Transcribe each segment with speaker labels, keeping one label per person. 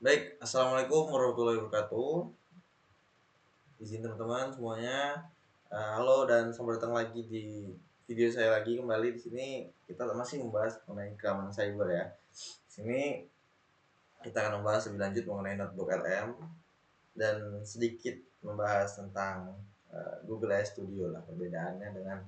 Speaker 1: Baik, assalamualaikum warahmatullahi wabarakatuh. Izin teman-teman semuanya. Halo dan selamat datang lagi di video saya lagi kembali di sini. Kita masih membahas mengenai keamanan cyber ya. Di sini kita akan membahas lebih lanjut mengenai notebook LM dan sedikit membahas tentang Google AI Studio lah, perbedaannya dengan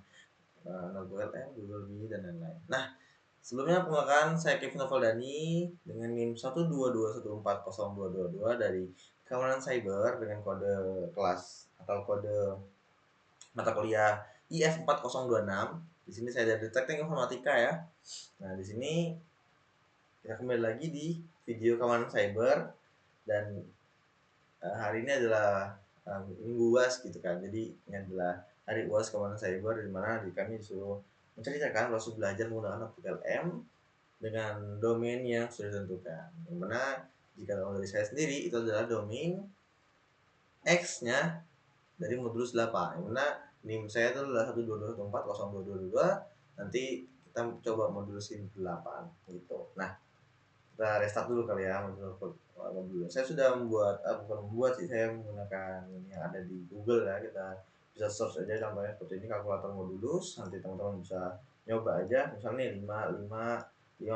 Speaker 1: notebook LM, Google Mini dan lain-lain. Nah, sebelumnya perkenalkan, saya Kevin Novaldani dengan NIM 122140222 dari Keamanan Cyber dengan kode kelas atau kode mata kuliah IF 4026. Di sini saya dari Teknik Informatika ya. Nah, di sini kita kembali lagi di video Keamanan Cyber dan hari ini adalah minggu UAS gitu kan. Jadi ini adalah hari UAS Keamanan Cyber di mana di kami disuruh menceritakan proses belajar menggunakan PLM dengan domain yang sudah ditentukan. Yang mana jika dari saya sendiri itu adalah domain X-nya dari modulus 8. Yang mana NIM saya itu adalah 122140222. Nanti kita coba modulus 8 gitu. Nah, kita restart dulu kali ya modul. Saya sudah membuat bukan membuat sih, saya menggunakan yang ada di Google ya. Kita bisa search aja contohnya seperti ini, kalkulator modulus. Nanti teman-teman bisa nyoba aja misalnya 5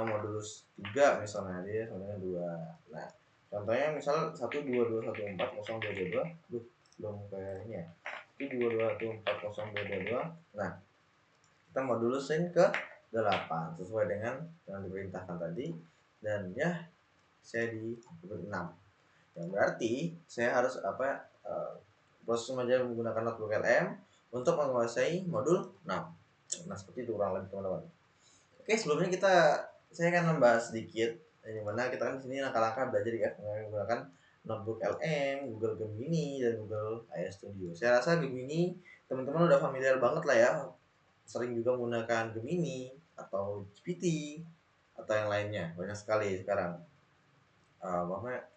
Speaker 1: modulus 3 misalnya dia sama dengan 2. Nah, contohnya misal 122140222. Belum kayak ini ya. 122140222. Nah, kita modulusin ke 8 sesuai dengan yang diperintahkan tadi, dan ya saya di 6. Yang berarti saya harus proses belajar menggunakan notebook LM untuk menguasai modul 6. Nah, seperti itu kurang lebih teman-teman. Oke, sebelumnya saya akan membahas sedikit yang mana kita kan di sini langkah-langkah belajar ya menggunakan notebook LM, Google Gemini dan Google AI Studio. Saya rasa Gemini teman-teman udah familiar banget lah ya. Sering juga menggunakan Gemini atau GPT atau yang lainnya. Banyak sekali sekarang.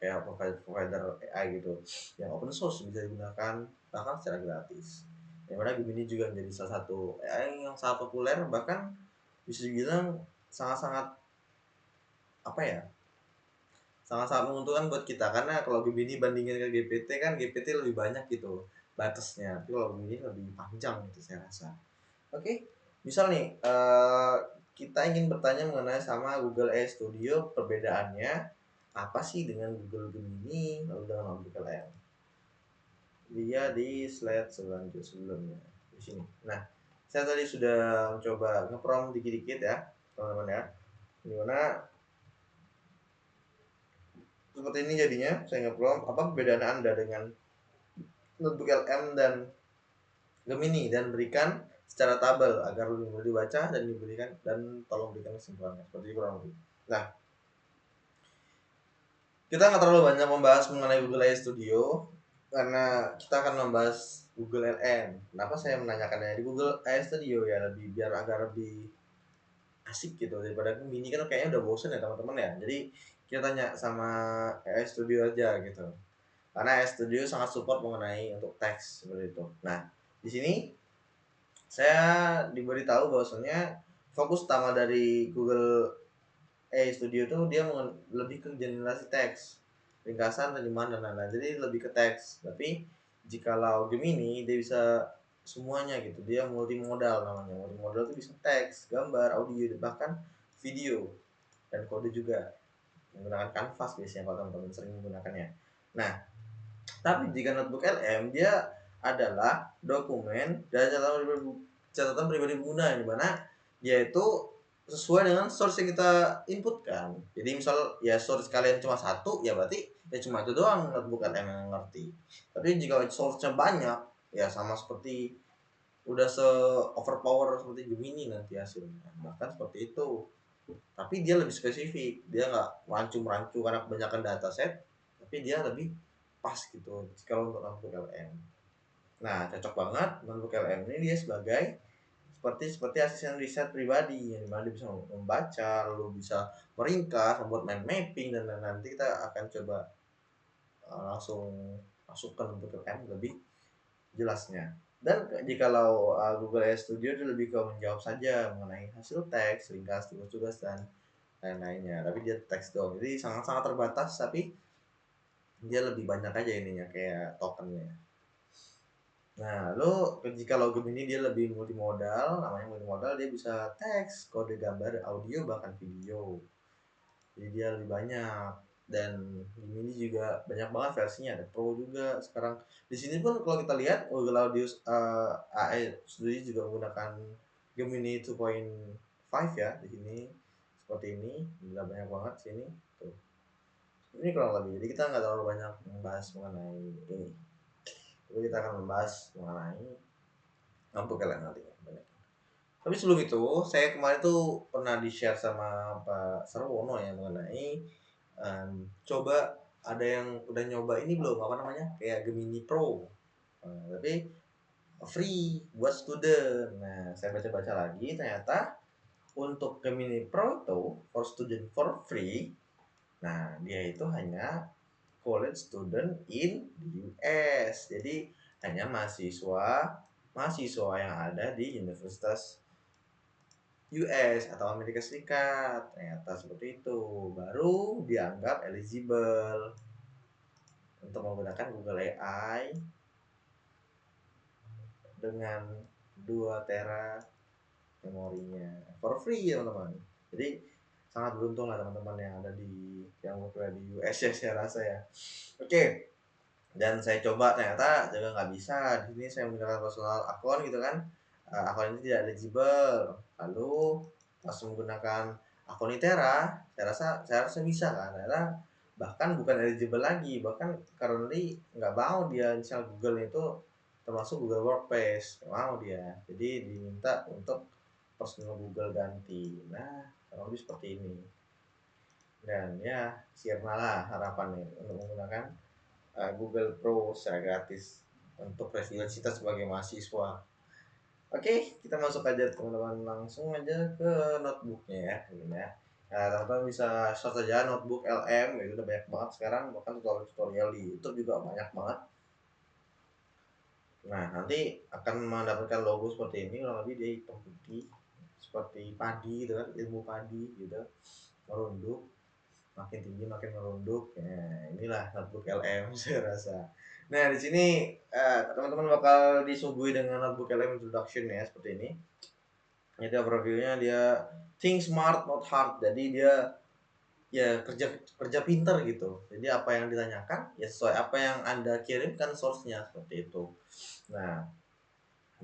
Speaker 1: Kayak provider AI gitu yang open source bisa digunakan bahkan secara gratis. Yang mana Gemini juga menjadi salah satu AI yang sangat populer, bahkan bisa dibilang sangat-sangat sangat-sangat menguntungkan buat kita, karena kalau Gemini bandingin ke GPT kan GPT lebih banyak gitu batasnya, tapi kalau Gemini lebih panjang gitu saya rasa. Oke, misal nih kita ingin bertanya mengenai sama Google AI Studio, perbedaannya apa sih dengan Google Gemini lalu dengan Google AI? Dia di slide sebelumnya di sini. Nah, saya tadi sudah mencoba nge-prompt dikit-dikit ya teman-teman ya, dimana seperti ini jadinya. Saya nge-prompt apa perbedaan Anda dengan notebook LM dan Gemini, dan berikan secara tabel agar lebih mudah dibaca dan diberikan, dan tolong berikan kesimpulannya seperti itu kurang lebih. Nah, kita nggak terlalu banyak membahas mengenai Google AI Studio karena kita akan membahas Google LM. Kenapa saya menanyakannya di Google AI Studio ya, lebih biar agar lebih asik gitu daripada Gemini, kan kayaknya udah bosen ya teman-teman ya. Jadi kita tanya sama AI Studio aja gitu. Karena AI Studio sangat support mengenai untuk teks seperti itu. Nah, di sini saya diberitahu bahwasanya fokus utama dari Google AI Studio itu dia lebih ke generasi teks, ringkasan, terjemahan dan lain-lain. Jadi lebih ke teks. Tapi jikalau Gemini dia bisa semuanya gitu. Dia multimodal namanya. Multimodal itu bisa teks, gambar, audio, bahkan video dan kode juga. Menggunakan Canvas biasanya kalau teman-teman sering menggunakannya. Nah, tapi jika notebook LM dia adalah dokumen dan catatan pribadi pengguna, di mana dia itu sesuai dengan source yang kita inputkan. Jadi misal ya source kalian cuma satu, ya berarti ya cuma itu doang notebook LM yang ngerti. Tapi jika source-nya banyak, ya sama seperti udah overpower seperti Gemini nanti hasilnya. Bahkan seperti itu. Tapi dia lebih spesifik, dia nggak rancu-rancu karena kebanyakan dataset, tapi dia lebih pas gitu kalau untuk notebook LM. Nah, cocok banget notebook LM ini dia sebagai seperti asisten riset pribadi yang dimana dia bisa membaca, lalu bisa meringkas, membuat mind mapping dan lain-lain. Nanti kita akan coba langsung masukkan untuk LM lebih jelasnya. Dan jikalau Google AI Studio itu lebih ke menjawab saja mengenai hasil teks, ringkas, tugas-tugas dan lain-lainnya. Tapi dia teks doang, jadi sangat-sangat terbatas. Tapi dia lebih banyak aja ininya kayak tokennya. Nah, lo jika login ini dia lebih multimodal, namanya multimodal, dia bisa teks, kode gambar, audio, bahkan video. Jadi dia lebih banyak. Dan ini juga banyak banget versinya, ada Pro juga sekarang. Di sini pun kalau kita lihat Google Audio AI Studio juga menggunakan Gemini 2.5 ya di sini. Seperti ini, udah banyak banget sini. Tuh. Ini kurang lebih. Jadi kita nggak terlalu banyak membahas mengenai ini. Jadi kita akan membahas mengenai untuk kalian nantinya banyak. Tapi sebelum itu, saya kemarin tuh pernah di-share sama Pak Sarwono ya mengenai coba ada yang udah nyoba ini belum apa namanya kayak Gemini Pro. Tapi free buat student. Nah, saya baca-baca lagi ternyata untuk Gemini Pro itu for student for free. Nah, dia itu hanya college student in the US. Jadi hanya mahasiswa yang ada di Universitas US atau Amerika Serikat. Ternyata seperti itu. Baru dianggap eligible untuk menggunakan Google AI dengan 2 tera memorinya for free ya teman-teman. Jadi sangat beruntung lah teman-teman yang ada di yang berkuliah di US ya saya rasa ya. Oke. Dan saya coba ternyata juga nggak bisa. Di sini saya menggunakan personal akun gitu kan. Akun ini tidak eligible. Lalu pas menggunakan akun Itera, saya rasa bisa kan. Ternyata bahkan bukan eligible lagi, bahkan currently nggak mau dia install Google itu termasuk Google Workspace, nggak mau dia. Jadi diminta untuk personal Google ganti. Nah, kurang lebih seperti ini. Dan ya, sirnalah harapannya untuk menggunakan Google Pro secara gratis untuk freelance kita sebagai mahasiswa. Oke, kita masuk aja teman-teman langsung aja ke notebooknya ya, ini ya. Nah, teman-teman bisa search aja notebook LM, itu udah banyak banget sekarang, bahkan tutorial di YouTube juga banyak banget. Nah, nanti akan mendapatkan logo seperti ini, kurang lebih dia hitam putih, seperti padi gitu kan, ilmu padi gitu, merunduk, makin tinggi makin merunduk. Nah, inilah notebook LM saya rasa. Nah, di sini teman-teman bakal disuguhi dengan notebook LM introduction ya seperti ini. Ini overview-nya, dia think smart not hard. Jadi dia ya kerja kerja pinter gitu. Jadi apa yang ditanyakan ya sesuai apa yang Anda kirimkan source-nya seperti itu. Nah,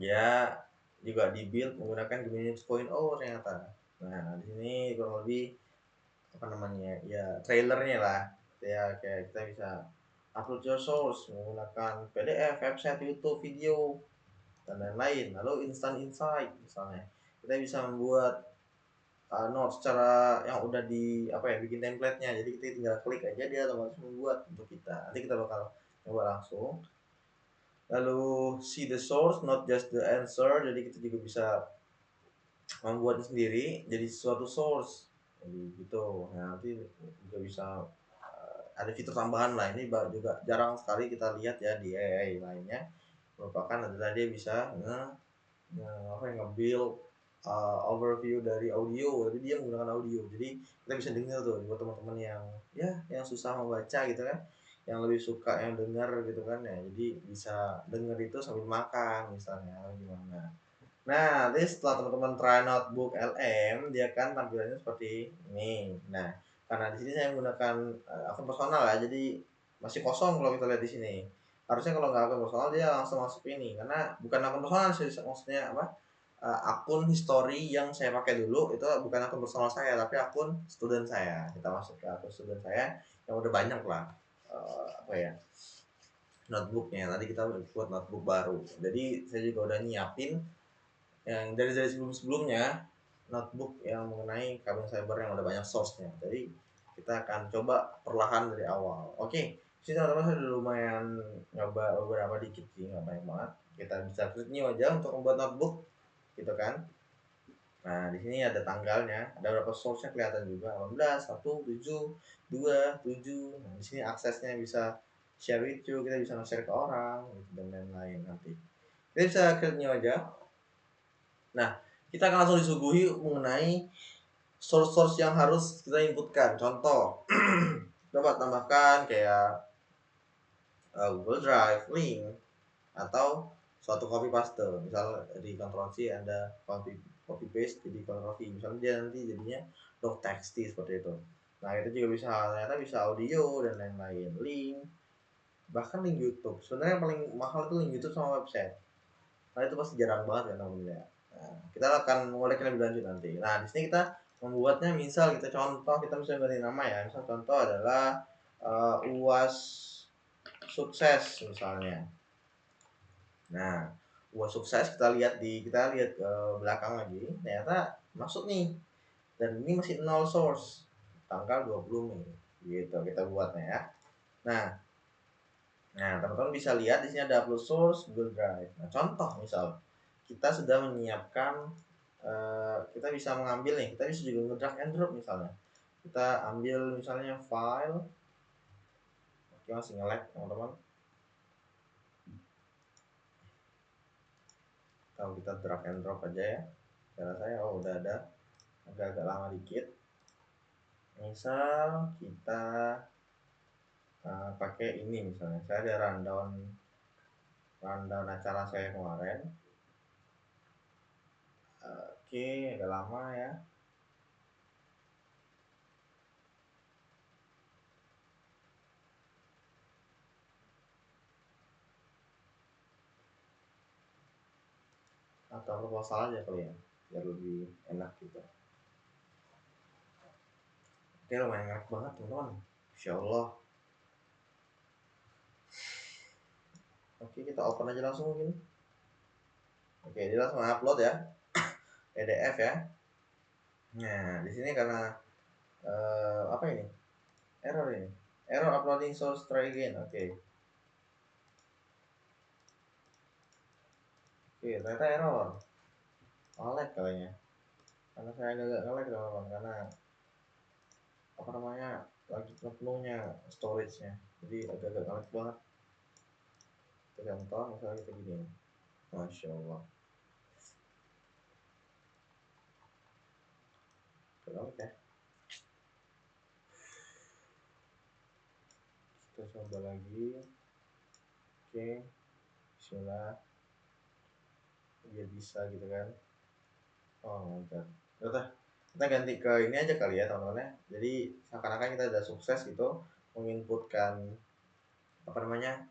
Speaker 1: dia juga di-build menggunakan Gemini 2.0 ternyata. Nah, di sini kurang lebih apa namanya ya trailernya lah ya, kayak kita bisa upload your source menggunakan PDF, website, YouTube, video dan lain-lain. Lalu instant insight misalnya kita bisa membuat notes secara yang udah di apa ya bikin template-nya, jadi kita tinggal klik aja dia otomatis membuat untuk kita. Nanti kita bakal coba langsung. Lalu see the source not just the answer, jadi kita juga bisa membuatnya sendiri jadi suatu source jadi gitu. Nah, nanti juga bisa ada fitur tambahan lah, ini juga jarang sekali kita lihat ya di AI lainnya, merupakan adalah dia bisa nge-build overview dari audio. Jadi dia menggunakan audio, jadi kita bisa dengar tuh buat teman-teman yang susah membaca gitu kan, yang lebih suka yang dengar gitu kan ya, jadi bisa denger itu sambil makan misalnya gimana. Nah, nanti setelah teman-teman try notebook LM, dia kan tampilannya seperti ini. Nah, karena di sini saya menggunakan akun personal ya, jadi masih kosong kalau kita lihat di sini. Harusnya kalau nggak akun personal dia langsung masuk ini, karena bukan akun personal sih, maksudnya apa? Akun history yang saya pakai dulu itu bukan akun personal saya, tapi akun student saya. Kita masuk ke akun student saya yang udah banyak lah apa ya notebooknya. Nanti kita buat notebook baru. Jadi saya juga udah nyiapin yang dari sebelum-sebelumnya notebook yang mengenai carbon fiber yang udah banyak source-nya. Jadi kita akan coba perlahan dari awal. Oke, sini teman-teman saya udah lumayan nyoba beberapa dikit sih, nggak banyak banget. Kita bisa klik new aja untuk membuat notebook, gitu kan. Nah, di sini ada tanggalnya, ada berapa source-nya kelihatan juga, 18, 1, 7, 2, 7. Nah, di sini aksesnya bisa share with you, kita bisa nge-share ke orang, gitu, dan lain-lain nanti. Kita bisa klik new aja. Nah, kita akan langsung disuguhi mengenai source-source yang harus kita inputkan. Contoh, coba tambahkan kayak Google Drive, link, atau suatu copy paste. Misal di Ctrl C ada copy paste jadi Ctrl V, misalnya dia nanti jadinya doc.txt seperti itu. Nah itu juga bisa, ternyata bisa audio dan lain-lain, link, bahkan link YouTube. Sebenarnya yang paling mahal itu link YouTube sama website, karena itu pasti jarang banget kan namanya. Nah, kita akan mengulik lebih lanjut nanti. Nah di sini kita membuatnya, misal kita contoh, kita bisa ganti nama ya, misal contoh adalah UAS sukses misalnya. Nah, buat sukses kita lihat ke belakang lagi, ternyata masuk nih. Dan ini masih nol source tanggal 20 Mei. Gitu kita buatnya ya. Nah, teman-teman bisa lihat di sini ada upload source Google Drive. Nah, contoh misal kita sudah menyiapkan, kita bisa mengambil nih, kita bisa juga nge-drag and drop misalnya. Kita ambil misalnya file, oke masih nge-lag teman-teman. Kalau kita drag and drop aja ya, cara saya udah ada, agak-agak lama dikit. Misal kita pakai ini, misalnya saya ada rundown acara saya kemarin. Oke, agak lama ya. Atau proposal aja kali ya, biar lebih enak gitu. Oke, lumayan enak banget teman-teman, Insya Allah. Oke, kita open aja langsung mungkin. Oke, dia langsung upload ya, PDF ya. Nah, di sini karena apa ini? Error ini. Error uploading source, try again. Oke. Oke, ternyata error. Lag kayaknya. Karena saya agak nge-lag teman-teman, karena apa namanya, lagi penuhnya storage-nya. Jadi agak-agak nge-lag banget. Kita contoh misalnya kita gini. Masya Allah. Oke ya. Kita coba lagi. Oke. Bismillah. Biar bisa gitu kan. Oh mantap. Udah, kita ganti ke ini aja kali ya teman-teman ya. Jadi seakan-akan kita udah sukses gitu menginputkan apa namanya,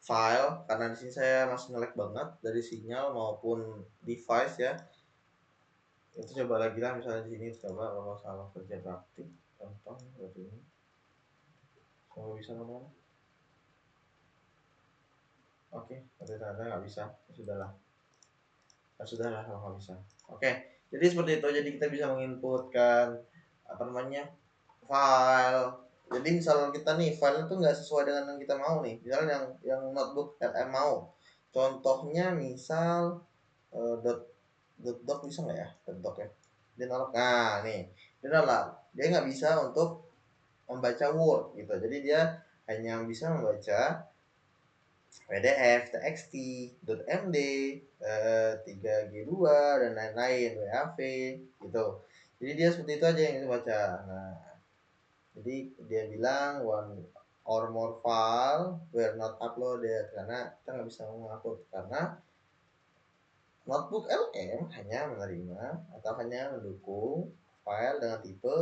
Speaker 1: file, karena di sini saya masih nge-lag banget dari sinyal maupun device ya. Itu coba lagi lah, misalnya di sini coba kalau salah kerja praktik contoh seperti ini. Semoga bisa teman-teman. Oke, ternyata nggak bisa. Ya sudahlah. Sudahlah kalau nggak bisa. Oke, jadi seperti itu. Jadi kita bisa menginputkan apa namanya, file. Jadi misal kita nih file itu nggak sesuai dengan yang kita mau nih. Misalnya yang notebook LM mau. Contohnya misal doc bisa nggak ya? Doc ya. Dia nolak. Nah nih, dia nolak. Dia nggak bisa untuk membaca Word gitu. Jadi dia hanya bisa membaca PDF, TXT, .md, 3G2 dan lain-lain, WAV gitu. Jadi dia seperti itu aja yang bisa baca. Nah, jadi dia bilang one or more file were not uploaded, karena kita nggak bisa mengupload karena notebook LM hanya menerima atau hanya mendukung file dengan tipe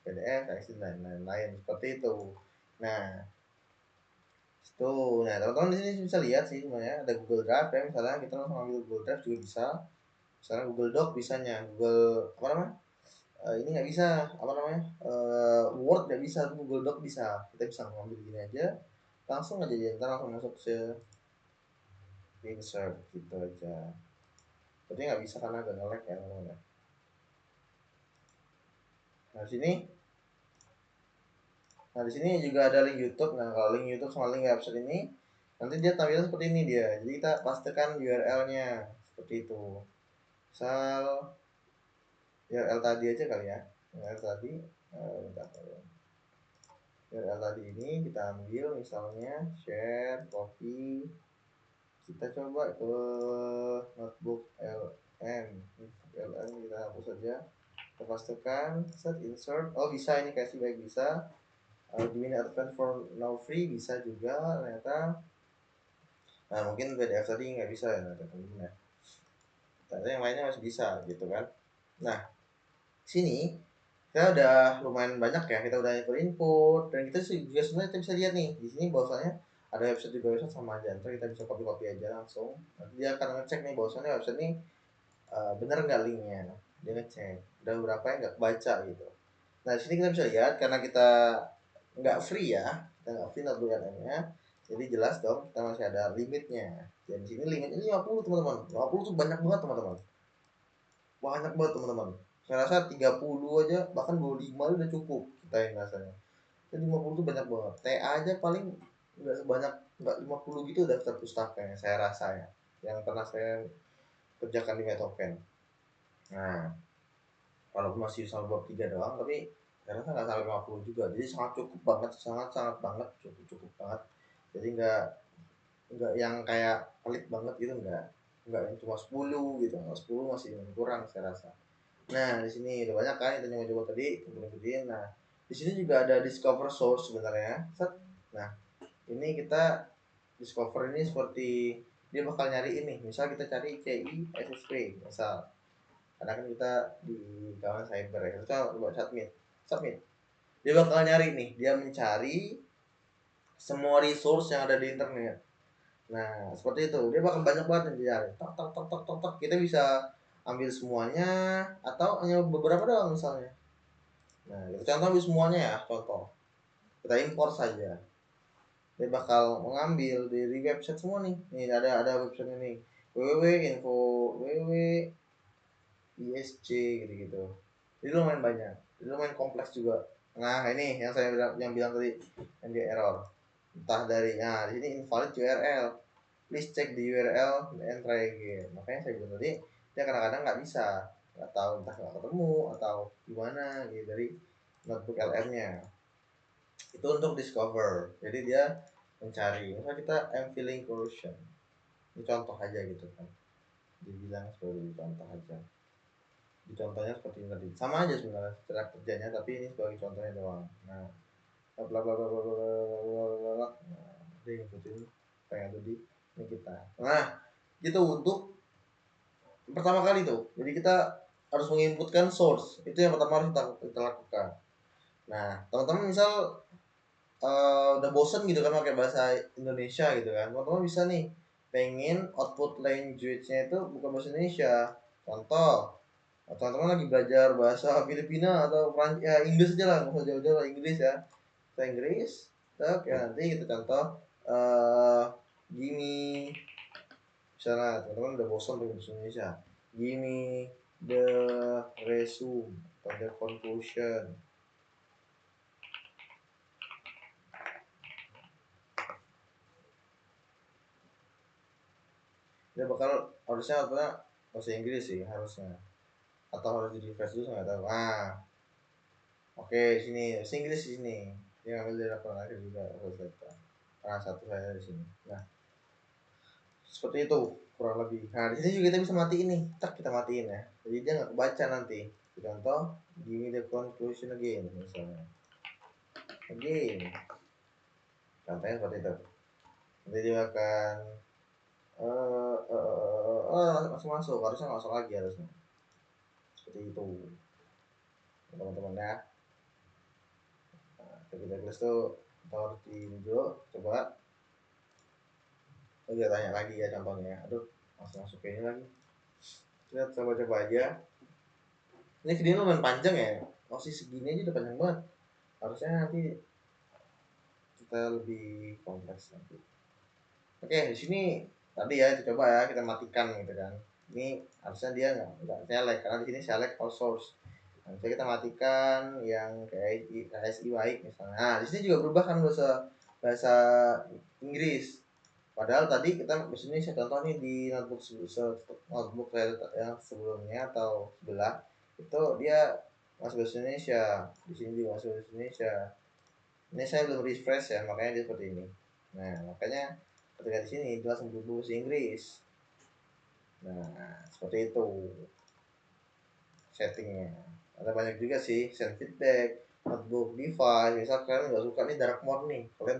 Speaker 1: PDF, TXT dan lain-lain seperti itu. Nah, tuh, nah teman-teman di sini bisa lihat sih sebenarnya ada Google Drive ya, misalnya kita langsung ambil Google Drive juga bisa, misalnya Google Doc bisanya, Google apa namanya, ini nggak bisa, apa namanya, Word nggak bisa, Google Doc bisa. Kita bisa ngambil gini aja, langsung aja dia ntar langsung masuk ke insert gitu aja. Tapi nggak bisa karena agak nge-lag ya teman-teman. Nah sini, nah di sini juga ada link YouTube. Nah kalau link YouTube sama link website ini nanti dia tampilnya seperti ini dia. Jadi kita pastikan URL-nya seperti itu. Misal URL tadi aja kali ya. URL tadi, URL tadi ini kita ambil misalnya share, copy, kita coba ke notebook LM kita hapus saja, kita pastikan set insert. Oh bisa, ini kasih baik bisa. gimana advance for now free bisa juga ternyata. Nah mungkin PDF tadi nggak bisa ya teman-teman ya, ternyata yang lainnya masih bisa gitu kan. Nah sini kita udah lumayan banyak ya, kita udah input dan kita juga sebenarnya kita bisa lihat nih di sini bahwasanya ada website juga, website sama aja, ntar kita bisa copy aja langsung, nanti dia akan ngecek nih bahwasanya website ini bener nggak linknya, dia ngecek dan berapa yang nggak baca gitu. Nah di sini kita bisa lihat karena kita nggak free ya, kita nggak free notebook nya, jadi jelas dong kita masih ada limitnya. Dan di sini limitnya 50 teman-teman, 50 tuh banyak banget teman-teman, banyak banget teman-teman. Saya rasa 30 aja bahkan 25 udah cukup kita yang rasanya. Jadi 50 tuh banyak banget. TA aja paling nggak sebanyak, nggak 50 gitu udah pustaka saya rasa ya, yang pernah saya kerjakan di Metopen. Nah walaupun masih sama bab 3 doang tapi saya rasa nggak sampai 50 juga, jadi sangat cukup banget, sangat sangat banget, cukup banget. Jadi nggak yang kayak pelit banget gitu, nggak yang cuma 10 gitu, nggak 10 masih kurang saya rasa. Nah di sini udah banyak kan kita coba tadi kemudian. Nah di sini juga ada discover source sebenarnya. Nah ini kita discover ini seperti dia bakal nyari ini, misal kita cari CI SSP misal, karena kan kita di kawan cyber ya, kita coba submit, dia bakal nyari nih, dia mencari semua resource yang ada di internet. Nah seperti itu, dia bakal banyak banget yang dicari, tok tok tok tok tok tok, kita bisa ambil semuanya atau hanya beberapa doang misalnya. Nah kita contoh ambil semuanya ya, contoh kita import saja, dia bakal mengambil dari website semua nih. Nih ada website ini www.info www.isc gitu-gitu, jadi lumayan banyak, jadi lumayan kompleks juga. Nah ini yang saya bilang tadi yang dia error, entah dari, nah di sini invalid URL, please check the URL and try again. Makanya saya bilang tadi dia kadang-kadang nggak bisa, nggak tahu entah nggak ketemu atau gimana gitu dari notebook LM-nya. Itu untuk discover, jadi dia mencari, misalnya kita I'm feeling corrosion, ini contoh aja gitu kan, dibilang sebagai contoh aja, di contohnya seperti ini tadi, sama aja sebenarnya cara kerjanya tapi ini sebagai contohnya doang. Nah bla bla bla bla bla bla bla bla, nah dia ngikutin apa yang ada di ini kita. Nah gitu untuk pertama kali tuh, jadi kita harus menginputkan source, itu yang pertama harus kita lakukan. Nah teman-teman misal udah bosen gitu kan pakai bahasa Indonesia gitu kan, teman-teman bisa nih pengen output language-nya itu bukan bahasa Indonesia. Contoh, teman-teman lagi belajar bahasa Filipina atau Prancis, ya Inggris aja lah, nggak usah jauh-jauh lah, Inggris ya, kita Inggris, oke nanti kita contoh gini, misalnya teman-teman udah bosan pakai bahasa Indonesia, gini the resume atau the conclusion. Dia bakal harusnya apa, bahasa Inggris sih harusnya, atau harus di refresh dulu nggak tahu. Oke sini bahasa Inggris di sini, dia ngambil dari laporan akhir juga harus data karena satu saya di sini. Nah seperti itu kurang lebih. Nah di sini juga kita bisa matiin nih, tak kita matiin ya, jadi dia nggak kebaca nanti. Contoh gini the conclusion again misalnya, again contohnya seperti itu, nanti dia akan langsung masuk, harusnya nggak masuk lagi harusnya, seperti itu teman-teman ya. Nah, ketika kelas tuh kita harus di dulu, coba kita tanya lagi ya contohnya, aduh langsung masuk ke ini lagi, kita coba aja. Ini video lumayan panjang ya, masih segini aja udah panjang banget, harusnya nanti kita lebih kompleks nanti. Oke di sini tadi ya kita coba ya, kita matikan gitu kan, ini harusnya dia nggak select karena di sini select all source. Nah, bisa kita matikan yang kayak KSI baik misalnya. Nah, di sini juga berubah kan bahasa bahasa Inggris. Padahal tadi kita bahasa Indonesia, contoh nih di notebook saya yang sebelumnya atau sebelah itu dia masih bahasa Indonesia, di sini juga masih bahasa Indonesia. Ini saya belum refresh ya, makanya dia seperti ini. Nah, makanya ketika di sini itu langsung berubah bahasa Inggris. Nah, seperti itu settingnya. Ada banyak juga sih, send feedback, notebook device. Misal kalian nggak suka nih dark mode nih, kalian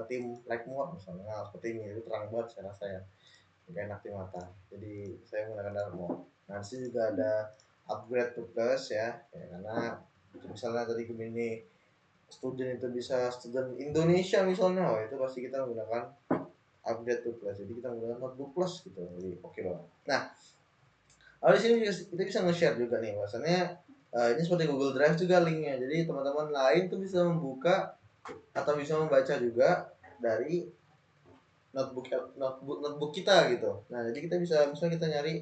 Speaker 1: tim light mode misalnya, nah, seperti ini itu terang banget saya rasa ya, nggak enak di mata, jadi saya menggunakan dark mode. Nah di sini juga ada upgrade to plus ya, ya karena misalnya tadi ini student itu bisa student Indonesia misalnya, oh itu pasti kita menggunakan upgrade to plus, jadi kita menggunakan notebook plus gitu, jadi oke banget. Nah di sini kita bisa nge-share juga nih bahwasannya ini seperti Google Drive juga linknya, jadi teman-teman lain tuh bisa membuka atau bisa membaca juga dari notebook kita gitu. Nah jadi kita bisa misalnya kita nyari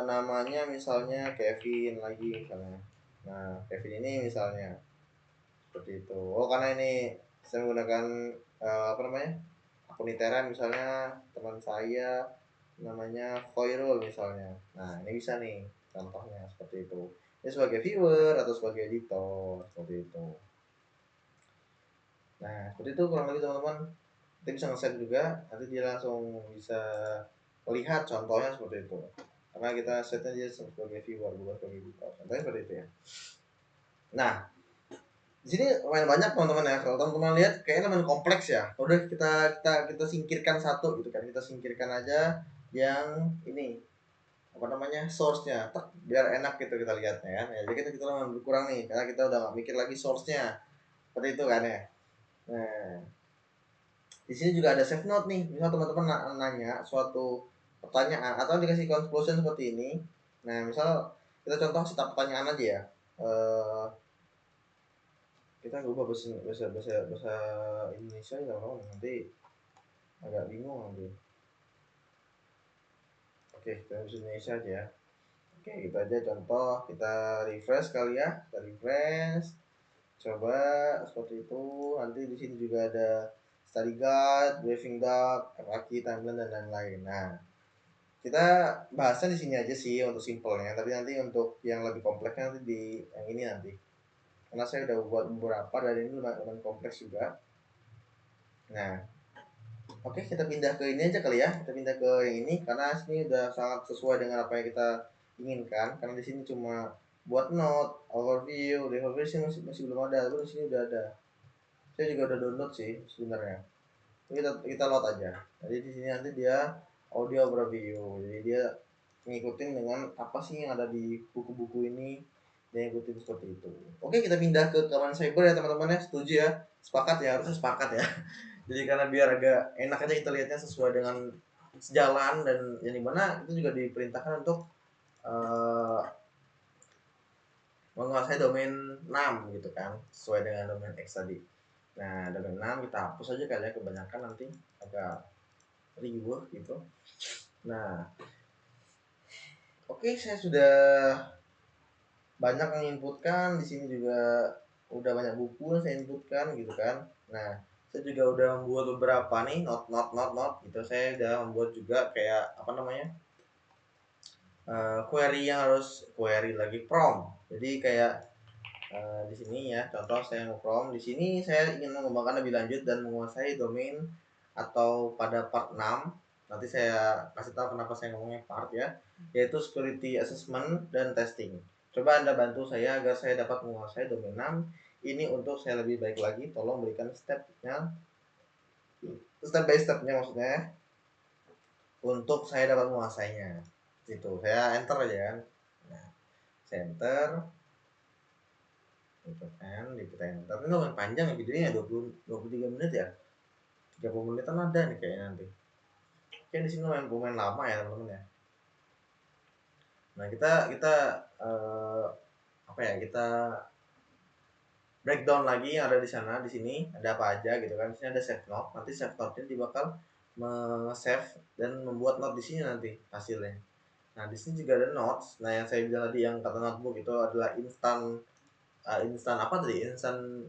Speaker 1: namanya misalnya Kevin lagi misalnya, nah Kevin ini misalnya seperti itu. Oh karena ini saya menggunakan apa namanya akun Iteran misalnya, teman saya namanya Khoirul misalnya, nah ini bisa nih contohnya seperti itu, ini sebagai viewer atau sebagai editor seperti itu. Nah seperti itu kurang lebih teman-teman, kita bisa nge-set juga, nanti dia langsung bisa melihat contohnya seperti itu, karena kita setnya dia sebagai viewer bukan sebagai editor, contohnya seperti itu ya. Nah di sini lumayan banyak teman-teman ya, kalau teman-teman lihat kayaknya lumayan kompleks ya, udah kita singkirkan satu gitu kan, kita singkirkan aja yang ini apa namanya source-nya, biar enak gitu kita lihatnya kan ya, jadi kita lumayan berkurang nih karena kita udah nggak mikir lagi source-nya seperti itu kan ya. Nah di sini juga ada save note nih, misal teman-teman nanya suatu pertanyaan atau dikasih conclusion seperti ini. Nah misal kita contoh setiap pertanyaan aja ya, kita ubah bahasa bahasa bahasa bahasa Indonesia ya kalau nanti agak bingung nanti. Oke kita bahasa Indonesia aja ya. Oke kita aja contoh, kita refresh kali ya, kita refresh coba seperti itu. Nanti di sini juga ada study guide, briefing doc, FAQ, timeline dan lain-lain. Nah kita bahasnya di sini aja sih untuk simpelnya, tapi nanti untuk yang lebih kompleksnya nanti di yang ini nanti, karena saya udah buat beberapa dari ini lumayan kompleks juga. Nah oke kita pindah ke ini aja kali ya, kita pindah ke yang ini karena sini udah sangat sesuai dengan apa yang kita inginkan, karena di sini cuma buat note, overview, di overview sih masih belum ada, tapi di sini udah ada, saya juga udah download sih sebenarnya, kita load aja. Jadi di sini nanti dia audio overview, jadi dia ngikutin dengan apa sih yang ada di buku-buku ini, dia ngikutin seperti itu. Oke kita pindah ke keamanan cyber ya teman-teman ya, setuju ya, sepakat ya, harusnya sepakat ya. Jadi karena biar agak enak aja kita lihatnya sesuai dengan sejalan, dan yang dimana itu juga diperintahkan untuk uh, menguasai domain 6 gitu kan, sesuai dengan domain X tadi. Nah domain 6 kita hapus aja kali ya, kebanyakan nanti agak ribet gitu. Nah oke saya sudah banyak menginputkan di sini, juga udah banyak buku yang saya inputkan gitu kan. Nah saya juga udah membuat beberapa nih not gitu, saya udah membuat juga kayak apa namanya query yang harus query lagi prompt, jadi kayak di sini ya contoh saya mau prompt di sini, saya ingin mengembangkan lebih lanjut dan menguasai domain atau pada part 6, nanti saya kasih tahu kenapa saya ngomongnya part ya, yaitu security assessment dan testing. Coba Anda bantu saya agar saya dapat menguasai domain 6 ini, untuk saya lebih baik lagi tolong berikan stepnya, step by stepnya maksudnya, untuk saya dapat menguasainya. Itu saya enter aja kan. Nah, saya enter gitu kan, kita enter. Ini lumayan panjang ya videonya, 23 menit ya. 30 menitan ada nih kayaknya nanti. Oke di sini lumayan lama ya teman-teman ya. Nah kita apa ya, kita breakdown lagi yang ada di sana, di sini ada apa aja gitu kan. Di sini ada save note, nanti save note ini bakal save dan membuat note di sini nanti hasilnya. Nah di sini juga ada notes. Nah yang saya bilang tadi yang kata notebook itu adalah instan apa tadi, instan,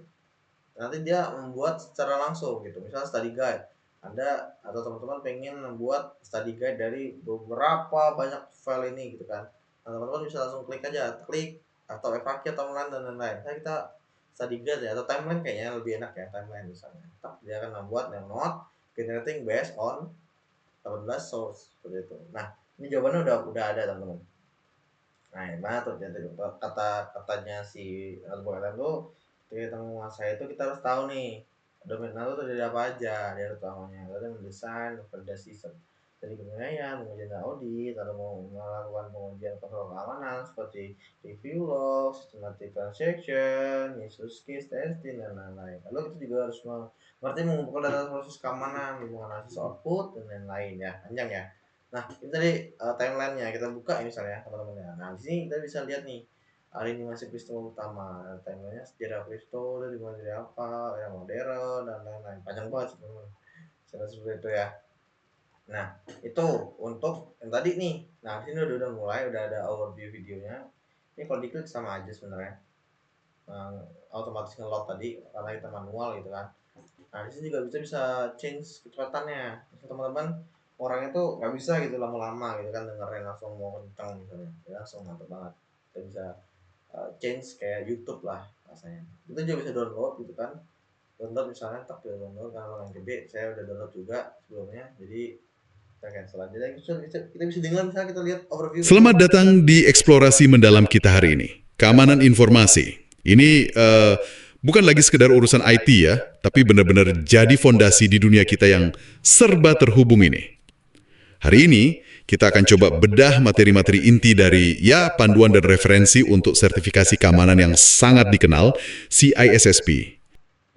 Speaker 1: nanti dia membuat secara langsung gitu, misalnya study guide Anda atau teman-teman pengen membuat study guide dari beberapa banyak file ini gitu kan. Nah, teman-teman bisa langsung klik aja, klik atau FAQ atau timeline dan lain-lain. Nah, kita study guide ya, atau timeline kayaknya lebih enak ya, timeline misalnya. Dia akan membuat yang note generating based on 18 source seperti itu. Nah ini jawabannya udah ada teman-teman. Nah gimana tuh, jadi kata-katanya si algoritma tuh Ketika kita menguasai itu kita harus tahu nih domain itu dari apa aja, dari utamanya lalu mendesain, validasi dari penilaian, mengujian audit, lalu mau melakukan pengujian kontrol keamanan seperti review log, systematic transaction, use case testing dan lain-lain. Lalu kita juga harus mengerti mengumpulkan data proses keamanan, hubungan analisis output dan lain-lain ya, panjang ya. Nah, ini tadi timelinenya kita buka ya misalnya teman-teman ya. Nah, di sini kita bisa lihat nih hari ini masih peristiwa utama, temanya sejarah kripto dari mulai dari apa, yang modern dan lain-lain. Panjang banget sebenarnya. Seperti itu ya. Nah, itu untuk yang tadi nih. Nah, di sini udah mulai, udah ada overview videonya. Ini kalau diklik sama aja sebenarnya. Otomatis nge-load tadi karena kita manual gitu kan. Nah, di sini juga bisa change kecepatannya. Misalnya teman-teman orangnya tuh nggak bisa gitu lama-lama gitu kan dengerin langsung mau kenceng misalnya. Ya, langsung mantep banget. Kita bisa change kayak YouTube lah rasanya. Itu juga bisa download gitu kan. Download misalnya tak download kalau yang gede saya udah download juga sebelumnya. Jadi kita cancel aja lagi. Kita bisa dengar misalnya kita lihat overview video.
Speaker 2: Selamat datang di eksplorasi mendalam kita hari ini. Keamanan informasi. Ini bukan lagi sekedar urusan IT ya, tapi benar-benar jadi fondasi di dunia kita yang serba terhubung ini. Hari ini, kita akan coba bedah materi-materi inti dari panduan dan referensi untuk sertifikasi keamanan yang sangat dikenal, CISSP.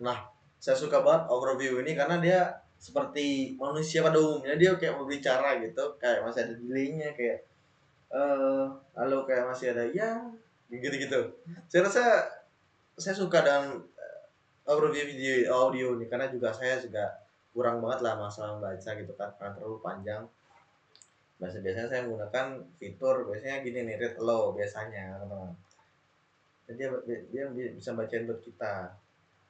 Speaker 1: Nah, saya suka banget overview ini karena dia seperti manusia pada umumnya, dia kayak mau bicara gitu, kayak masih ada delaynya kayak lalu kayak masih ada ya gitu-gitu. Saya rasa saya suka dengan overview video audio ini karena juga saya juga kurang banget lah masalah membaca gitu kan karena terlalu panjang. Biasanya saya menggunakan fitur biasanya gini nih, read aloud biasanya teman-teman. Jadi dia bisa bacain buat kita.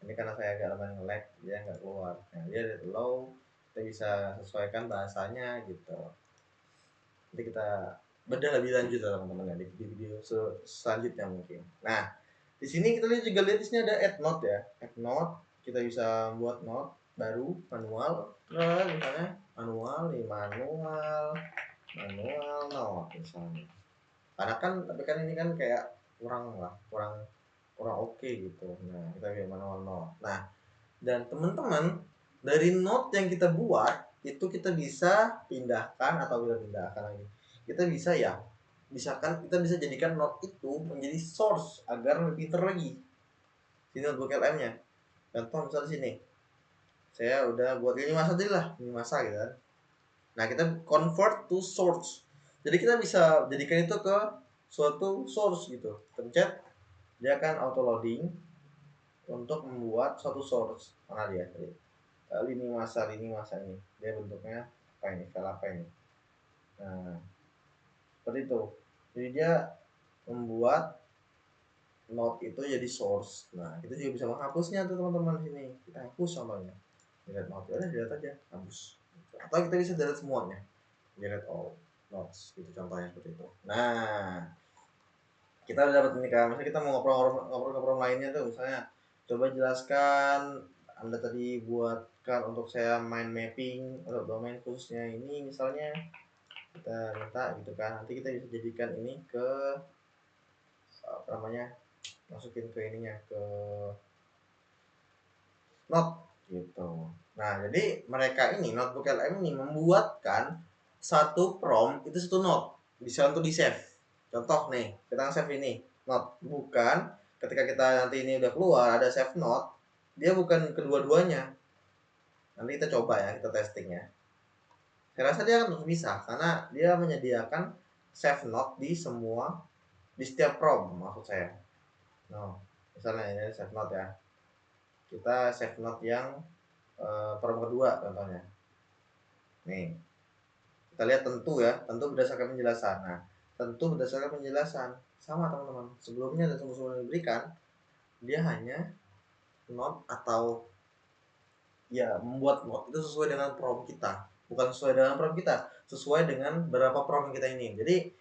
Speaker 1: Ini karena saya agak lumayan nge-lag, dia nggak keluar. Nah, dia read aloud, kita bisa sesuaikan bahasanya gitu. Nanti kita bedah lebih lanjut ya teman-teman ya di video selanjutnya mungkin. Nah, di sini kita juga lihat di sini ada add note ya. Add note, kita bisa buat note baru manual, misalnya manual nih manual note misalnya. Karena kan tapi kan ini kan kayak kurang lah, kurang oke gitu. Nah, kita biar manual note. Nah, dan teman-teman dari note yang kita buat itu kita bisa pindahkan atau kita pindahkan lagi. Kita bisa ya, misalkan kita bisa jadikan note itu menjadi source agar lebih pinter lagi. Sini notebook LM-nya. Contoh misalnya sini. Saya udah buat ini masa tadi lah, ini masa gitu kan. Nah, kita convert to source. Jadi kita bisa jadikan itu ke suatu source gitu. Pencet dia akan auto loading untuk membuat suatu source. Mana dia tadi? Lini masa ini dia bentuknya apa ini, file apa ini. Nah, seperti itu. Jadi dia membuat node itu jadi source. Nah, kita juga bisa menghapusnya tuh teman-teman sini. Kita hapus contohnya. Delete node ya, delete aja, hapus. Atau kita bisa delete semuanya. Delete all nodes gitu contohnya seperti itu. Nah, kita udah dapat ini kan. Misalnya kita mau ngobrol-ngobrol lainnya tuh misalnya coba jelaskan Anda tadi buatkan untuk saya mind mapping untuk domain khususnya ini misalnya kita minta gitu kan, nanti kita bisa jadikan ini ke apa namanya, masukin ke ininya ke note gitu. Nah, jadi mereka ini notebook LM ini membuatkan satu prompt itu satu note bisa untuk di save. Contoh nih, kita save ini note, bukan ketika kita nanti ini udah keluar ada save note, dia bukan kedua-duanya. Nanti kita coba ya, kita testing ya. Saya rasa dia akan bisa karena dia menyediakan save note di semua, di setiap prompt maksud saya. No, misalnya ini save note ya. Kita save note yang prompt kedua contohnya. Nih, kita lihat tentu ya, tentu berdasarkan penjelasan. Nah, tentu berdasarkan penjelasan sama teman-teman. Sebelumnya dan sebelum diberikan, dia hanya note atau ya membuat note itu sesuai dengan prompt kita, bukan sesuai dengan prompt kita, sesuai dengan berapa prompt kita ini. Jadi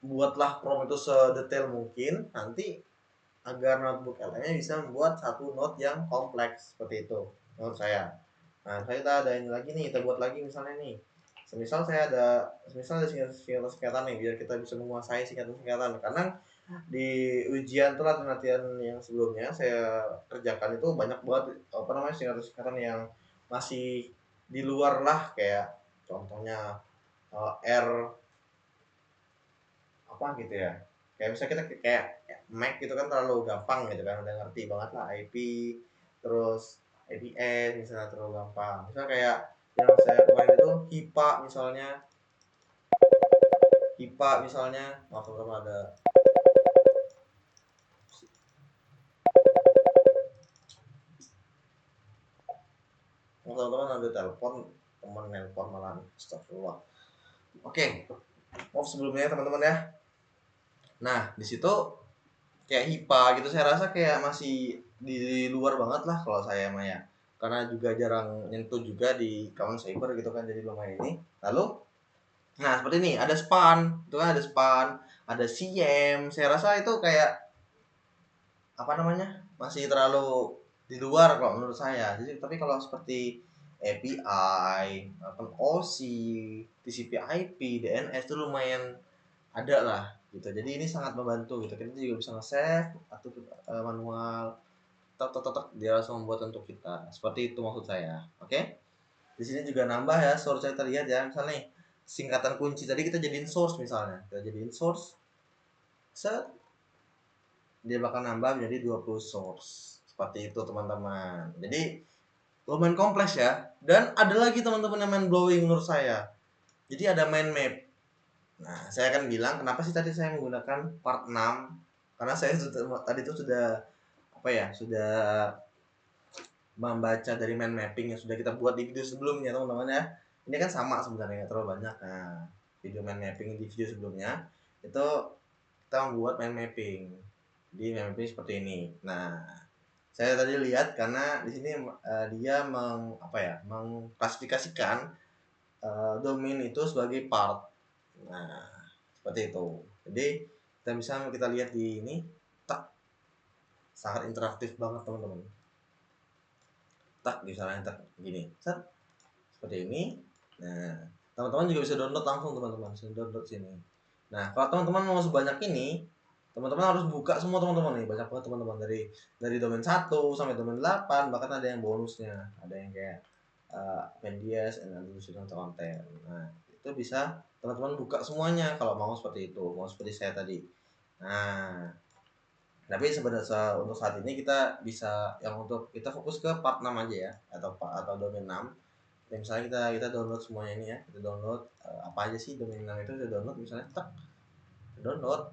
Speaker 1: buatlah prompt itu sedetail mungkin nanti agar notebook LM-nya bisa membuat satu note yang kompleks seperti itu menurut saya. Nah, kita ada ini lagi nih, kita buat lagi misalnya nih. Semisal ada singkatan-singkatan nih biar kita bisa menguasai singkatan-singkatan. Karena di ujian tuh latihan yang sebelumnya saya kerjakan itu banyak banget apa namanya singkatan-singkatan yang masih di luar lah, kayak contohnya R apa gitu ya, kayak misalnya kita kayak Mac gitu kan terlalu gampang gitu kan, udah ngerti banget lah IP, terus IPS misalnya terlalu gampang, misalnya kayak yang saya kemarin itu HIPA misalnya, maaf teman ada teman-teman ada telepon, teman nelpon malah, astagfirullah. Oke, maaf sebelumnya teman-teman ya. Nah di situ kayak HIPA gitu saya rasa kayak masih di luar banget lah kalau saya mah ya, karena juga jarang nyentuh juga di kawan cyber gitu kan, jadi lumayan ini. Lalu nah seperti ini ada span, itu kan ada span, ada CM, saya rasa itu kayak apa namanya masih terlalu di luar kalau menurut saya. Jadi tapi kalau seperti API, OC, TCP/IP, DNS itu lumayan ada lah gitu. Jadi ini sangat membantu gitu. Kita juga bisa nge-save atau manual tek dia langsung membuat untuk kita. Seperti itu maksud saya. Oke? Di sini juga nambah ya source, saya terlihat ya. Misalnya nih, singkatan kunci tadi kita jadiin source misalnya. Kita jadiin source, set, dia bakal nambah menjadi 20 source. Seperti itu teman-teman. Jadi lumayan kompleks ya. Dan ada lagi teman-teman yang main blowing menurut saya. Jadi ada mind map. Nah, saya akan bilang kenapa sih tadi saya menggunakan part 6, karena saya tadi itu sudah apa ya, sudah membaca dari mind mapping yang sudah kita buat di video sebelumnya teman-teman ya. Ini kan sama sebenarnya, nggak terlalu banyak. Nah, video mind mapping di video sebelumnya itu kita membuat mind mapping. Di mind mapping seperti ini. Nah, saya tadi lihat karena di sini dia apa ya, mengklasifikasikan domain itu sebagai part. Nah, seperti itu. Jadi kita lihat di ini, tak, sangat interaktif banget teman-teman. Tak misalnya tak gini, set, seperti ini. Nah, teman-teman juga bisa download langsung, teman-teman bisa download sini. Nah, kalau teman-teman mau sebanyak ini, teman-teman harus buka semua teman-teman nih, banyak banget teman-teman, dari domain 1 sampai domain 8, bahkan ada yang bonusnya, ada yang kayak Pendias and additional content. Nah, itu bisa teman-teman buka semuanya kalau mau seperti itu, mau seperti saya tadi. Nah, tapi sebenarnya untuk saat ini kita bisa yang untuk kita fokus ke part 6 aja ya, atau domain 6. Ya, misalnya kita download semuanya ini ya, kita download apa aja sih domain 6 itu, kita download misalnya tak download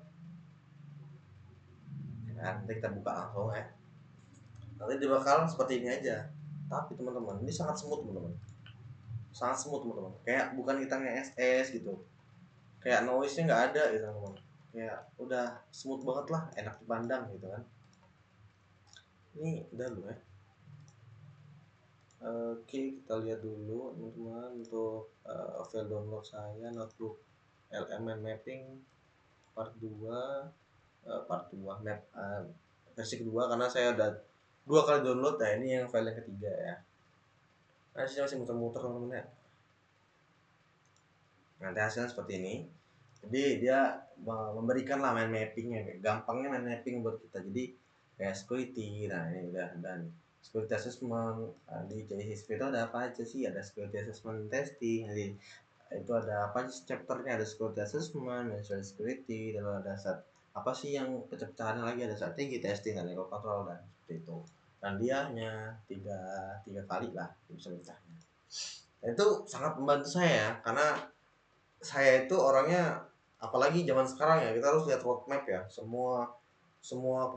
Speaker 1: ya kan, nanti kita buka langsung ya, nanti dia bakal seperti ini aja. Tapi teman-teman ini sangat smooth teman-teman, sangat smooth teman-teman, kayak bukan kita nge-SS gitu, kayak noise nya nggak ada gitu teman-teman, kayak udah smooth banget lah, enak dipandang gitu kan. Ini udah dulu ya. Oke, kita lihat dulu teman-teman untuk file download saya, notebook LM mapping part 2, map versi kedua, karena saya udah 2 kali download. Nah ini yang file yang ketiga ya. Nah sini masih muter-muter teman-teman ya. Nanti hasilnya seperti ini. Jadi dia memberikan lah mind mappingnya, gampangnya mind mapping buat kita. Jadi kayak security, nah ini udah, dan security assessment di JCSP itu ada apa aja sih, ada security assessment testing, jadi itu ada apa aja chapternya, ada security assessment, management security, dan ada apa sih yang pecah-pecahannya lagi, ada strategi testing, dan legal control, dan seperti itu. Dan dia hanya tiga kali lah bisa pecahnya. Itu sangat membantu saya karena saya itu orangnya, apalagi zaman sekarang ya, kita harus lihat roadmap ya, semua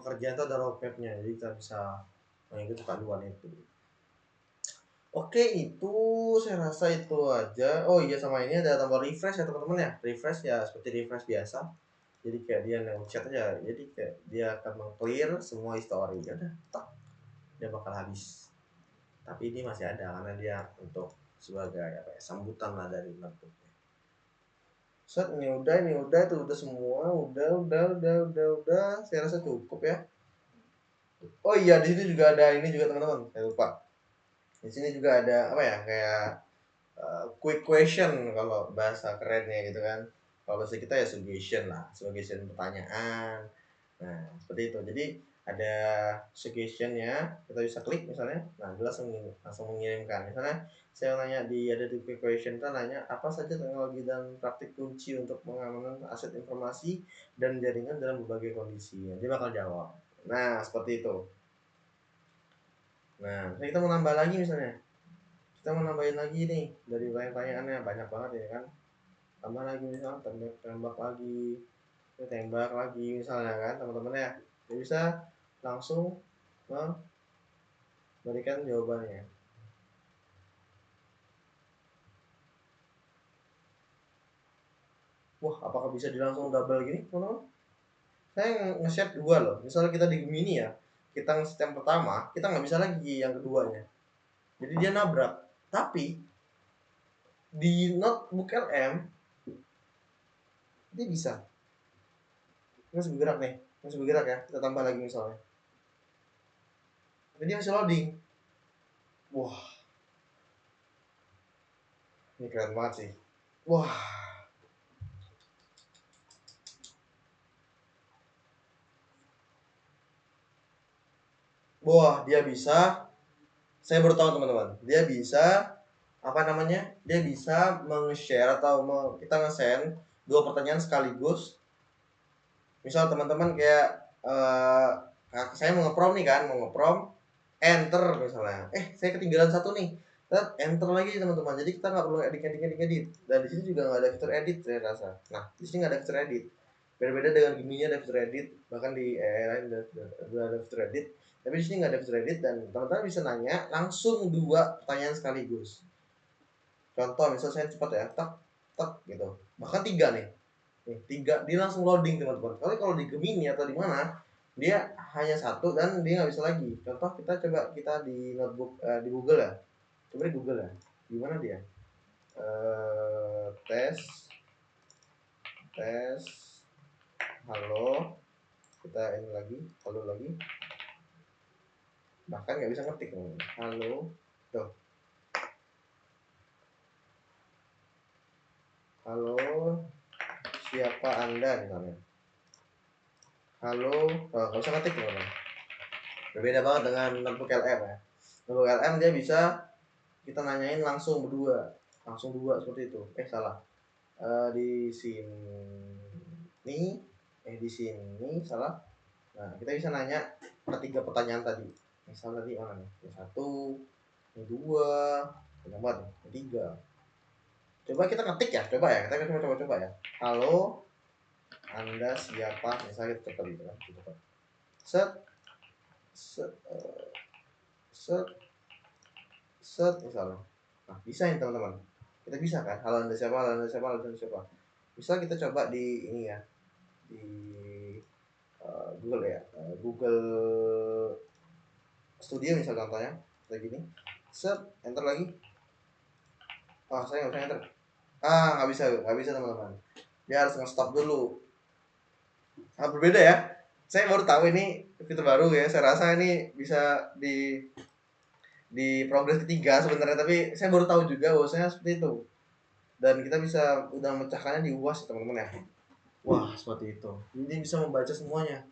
Speaker 1: pekerjaan itu ada roadmapnya, jadi kita bisa mengikuti panduan itu. Oke, itu saya rasa itu aja. Oh iya, sama ini ada tombol refresh ya teman-teman ya, refresh ya seperti refresh biasa, jadi kayak dia nge-chat aja, jadi kayak dia akan meng-clear semua history, ya udah tak, dia bakal habis. Tapi ini masih ada karena dia untuk sebagai apa ya, sambutan lah dari notebook. Set, ini udah itu udah semua, udah, saya rasa cukup ya. Oh iya, di sini juga ada ini juga teman-teman, saya lupa. Di sini juga ada apa ya, kayak quick question kalau bahasa kerennya gitu kan. Kalau bahasa kita ya suggestion lah, suggestion pertanyaan. Nah, seperti itu. Jadi ada suggestion-nya, kita bisa klik misalnya. Nah, dia langsung mengirimkan. Misalnya saya nanya ada di quick question, kita nanya apa saja teknologi dan praktik kunci untuk pengamanan aset informasi dan jaringan dalam berbagai kondisi. Dia bakal jawab. Nah, seperti itu. Nah, misalnya kita mau nambah lagi misalnya. Kita mau nambahin lagi nih dari pertanyaannya banyak banget ya kan. Tambah lagi misalnya tembak lagi, tembak lagi misalnya kan teman-teman ya. Dia bisa langsung memberikan jawabannya. Wah, apakah bisa langsung double gini teman-teman? Saya nge-share dua loh. Misalnya kita di Gemini ya, kita nge-set yang pertama, kita nggak bisa lagi yang keduanya. Jadi dia nabrak. Tapi di notebook LM dia bisa. Ini masih bergerak nih, masih bergerak ya. Kita tambah lagi misalnya. Tapi dia masih loading. Wah, ini keren banget sih. Wah, dia bisa. Saya baru tahu teman-teman. Dia bisa apa namanya? Dia bisa meng-share atau kita nge-send dua pertanyaan sekaligus. Misal teman-teman kayak saya mau nge-prom nih kan, mau nge-prom, enter misalnya. Saya ketinggalan satu nih. Enter lagi teman-teman. Jadi kita nggak perlu edit. Dan di sini juga nggak ada fitur edit saya rasa. Nah, di sini nggak ada fitur edit. Berbeda dengan Gemini ada fitur edit, bahkan di AI lain ada fitur edit. Tapi di sini nggak ada fitur edit dan teman-teman bisa nanya langsung dua pertanyaan sekaligus. Contoh misal saya cepat ya, tak tak gitu. Bahkan tiga nih. Tiga dia langsung loading teman-teman. Kalau di Gemini atau di mana dia hanya satu dan dia nggak bisa lagi. Contoh kita di notebook di Google ya. Coba di Google ya. Gimana dia? Tes halo, kita ini lagi halo lagi, bahkan nggak bisa ngetik nih. Halo tuh, halo siapa anda misalnya, halo, nggak usah ngetik teman. Berbeda banget dengan notebook LM ya. Notebook LM dia bisa kita nanyain langsung berdua, langsung dua seperti itu. Salah. Di sini di sini salah. Nah, kita bisa nanya ketiga pertanyaan tadi. Misal tadi mana nih? Yang satu, yang dua, yang empat, yang tiga. Coba kita ketik ya, kita coba ya. Halo, Anda siapa? Misalnya kita coba gitu kan. Set, set, set, set misalnya. Nah, bisa ya teman-teman. Kita bisa kan? Halo Anda siapa? Halo Anda siapa? Halo Anda siapa? Bisa kita coba di ini ya, di Google ya, Google Studio misal contohnya kayak gini. Set, enter lagi. Saya nggak bisa enter. Nggak bisa teman-teman. Dia harus nge-stop dulu. Berbeda ya. Saya baru tahu ini fitur baru ya. Saya rasa ini bisa di progres ketiga sebenarnya, tapi saya baru tahu juga bahwasanya seperti itu. Dan kita bisa udah memecahkannya di UAS teman-teman ya. Wah, seperti itu. Ini bisa membaca semuanya.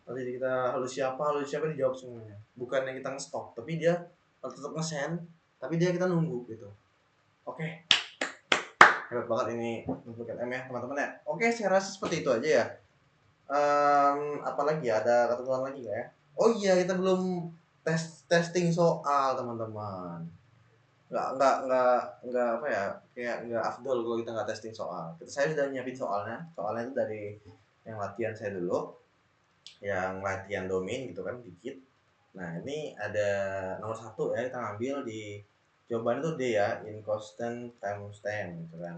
Speaker 1: Nanti kita halo siapa dijawab semuanya. Bukannya kita nge-stop, tapi dia tetap nge-send, tapi kita nunggu gitu. Oke. Hebat banget ini untuk LM ya teman-teman ya. Oke, saya rasa seperti itu aja ya. Apalagi ya, ada ketentuan lagi nggak ya? Oh iya, kita belum testing soal teman-teman. Nggak apa ya, kayak nggak afdol kalau kita nggak testing soal. Saya sudah nyiapin soalnya itu dari yang latihan saya dulu, yang latihan domain gitu kan dikit. Nah ini ada nomor satu ya, kita ngambil di jawaban itu D ya, inconstant timestamp gitu kan.